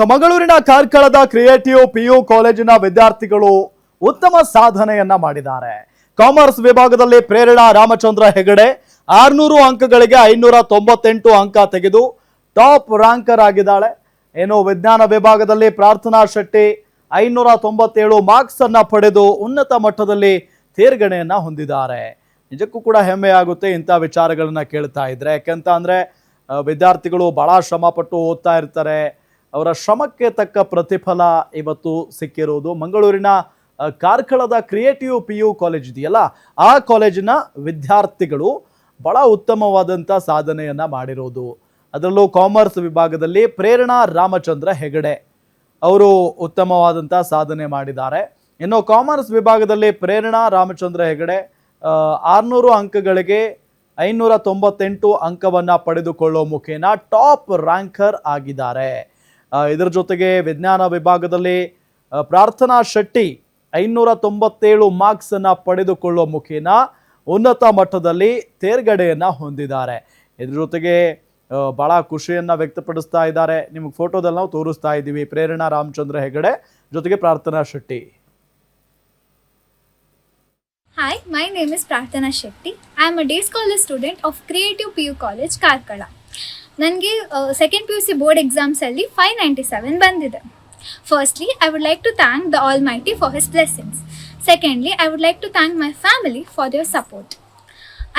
ಮಂಗಳೂರಿನ ಕಾರ್ಕಳದ creative PU ಕಾಲೇಜಿನ ವಿದ್ಯಾರ್ಥಿಗಳು ಉತ್ತಮ ಸಾಧನೆಯನ್ನ ಮಾಡಿದ್ದಾರೆ. ಕಾಮರ್ಸ್ ವಿಭಾಗದಲ್ಲಿ ಪ್ರೇರಣಾ ರಾಮಚಂದ್ರ ಹೆಗಡೆ 600 ಅಂಕಗಳಿಗೆ 598 ಅಂಕ ತೆಗೆದು ಟಾಪ್ ರ್ಯಾಂಕರ್ ಆಗಿದ್ದಾಳೆ. ಏನು ವಿಜ್ಞಾನ ವಿಭಾಗದಲ್ಲಿ ಪ್ರಾರ್ಥನಾ ಶೆಟ್ಟಿ 597 ಮಾರ್ಕ್ಸ್ ಅನ್ನ ಪಡೆದು ಉನ್ನತ ಮಟ್ಟದಲ್ಲಿ ತೇರ್ಗಡೆಯನ್ನ ಹೊಂದಿದ್ದಾರೆ. ನಿಜಕ್ಕೂ ಕೂಡ ಹೆಮ್ಮೆ ಆಗುತ್ತೆ ಇಂಥ ವಿಚಾರಗಳನ್ನ ಕೇಳ್ತಾ ಇದ್ರೆ. ಯಾಕಂತ ಅಂದ್ರೆ ವಿದ್ಯಾರ್ಥಿಗಳು ಬಹಳ ಶ್ರಮ ಪಟ್ಟು ಓದ್ತಾ ಇರ್ತಾರೆ. ಅವರ ಶ್ರಮಕ್ಕೆ ತಕ್ಕ ಪ್ರತಿಫಲ ಇವತ್ತು ಸಿಕ್ಕಿರುವುದು. ಮಂಗಳೂರಿನ ಕಾರ್ಕಳದ ಕ್ರಿಯೇಟಿವ್ ಪಿಯು ಕಾಲೇಜ್ ಇದೆಯಲ್ಲ, ಆ ಕಾಲೇಜಿನ ವಿದ್ಯಾರ್ಥಿಗಳು ಬಹಳ ಉತ್ತಮವಾದಂಥ ಸಾಧನೆಯನ್ನ ಮಾಡಿರೋದು. ಅದರಲ್ಲೂ ಕಾಮರ್ಸ್ ವಿಭಾಗದಲ್ಲಿ ಪ್ರೇರಣಾ ರಾಮಚಂದ್ರ ಹೆಗಡೆ ಅವರು ಉತ್ತಮವಾದಂಥ ಸಾಧನೆ ಮಾಡಿದ್ದಾರೆ. ಇನ್ನು ಕಾಮರ್ಸ್ ವಿಭಾಗದಲ್ಲಿ ಪ್ರೇರಣಾ ರಾಮಚಂದ್ರ ಹೆಗಡೆ 600 ಅಂಕಗಳಿಗೆ 598 ಅಂಕವನ್ನ ಪಡೆದುಕೊಳ್ಳೋ ಮುಖೇನ ಟಾಪ್ ರ್ಯಾಂಕರ್ ಆಗಿದ್ದಾರೆ. ಇದರ ಜೊತೆಗೆ ವಿಜ್ಞಾನ ವಿಭಾಗದಲ್ಲಿ ಪ್ರಾರ್ಥನಾ ಶೆಟ್ಟಿ 597 ಮಾರ್ಕ್ಸ್ ಅನ್ನ ಪಡೆದುಕೊಳ್ಳುವ ಮುಖೇನ ಉನ್ನತ ಮಟ್ಟದಲ್ಲಿ ತೇರ್ಗಡೆಯನ್ನ ಹೊಂದಿದ್ದಾರೆ. ಇದ್ರ ಜೊತೆಗೆ ಬಹಳ ಖುಷಿಯನ್ನ ವ್ಯಕ್ತಪಡಿಸ್ತಾ ಇದ್ದಾರೆ. ನಿಮಗೆ ಫೋಟೋದಲ್ಲಿ ನಾವು ತೋರಿಸ್ತಾ ಇದ್ದೀವಿ ಪ್ರೇರಣಾ ರಾಮಚಂದ್ರ ಹೆಗಡೆ ಜೊತೆಗೆ ಪ್ರಾರ್ಥನಾ Shetty. Hi, my name is Prarthana Shetty. I am a day scholar student of Creative PU College, Karkala. ನನಗೆ ಸೆಕೆಂಡ್ PUC ಬೋರ್ಡ್ ಎಕ್ಸಾಮ್ಸಲ್ಲಿ 597 ಬಂದಿದೆ. Firstly I would like to thank the almighty for his blessings. Secondly I would like to thank my family for their support.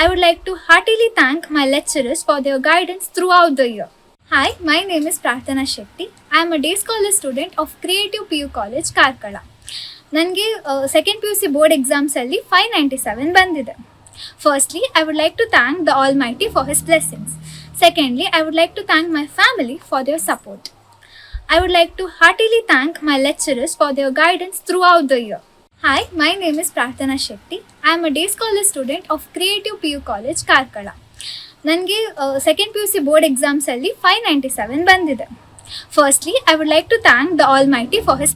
I would like to heartily thank my lecturers for their guidance throughout the year. Hi, my name is Prarthana Shetty. I am a day scholar student of Creative PU College, Karkala. ನನಗೆ second PUC board ಎಕ್ಸಾಮ್ಸಲ್ಲಿ 597 ಬಂದಿದೆ. Firstly I would like to thank the almighty for his blessings. Secondly, I would like to thank my family for their support. I would like to heartily thank my lecturers for their guidance throughout the year. Hi, my name is Prarthana Shetty. I am a day scholar student of Creative PU College, Karkala. ನನಗೆ second PUC board ಎಕ್ಸಾಮ್ಸಲ್ಲಿ 597 ಬಂದಿದೆ. Firstly I would like to thank the almighty for his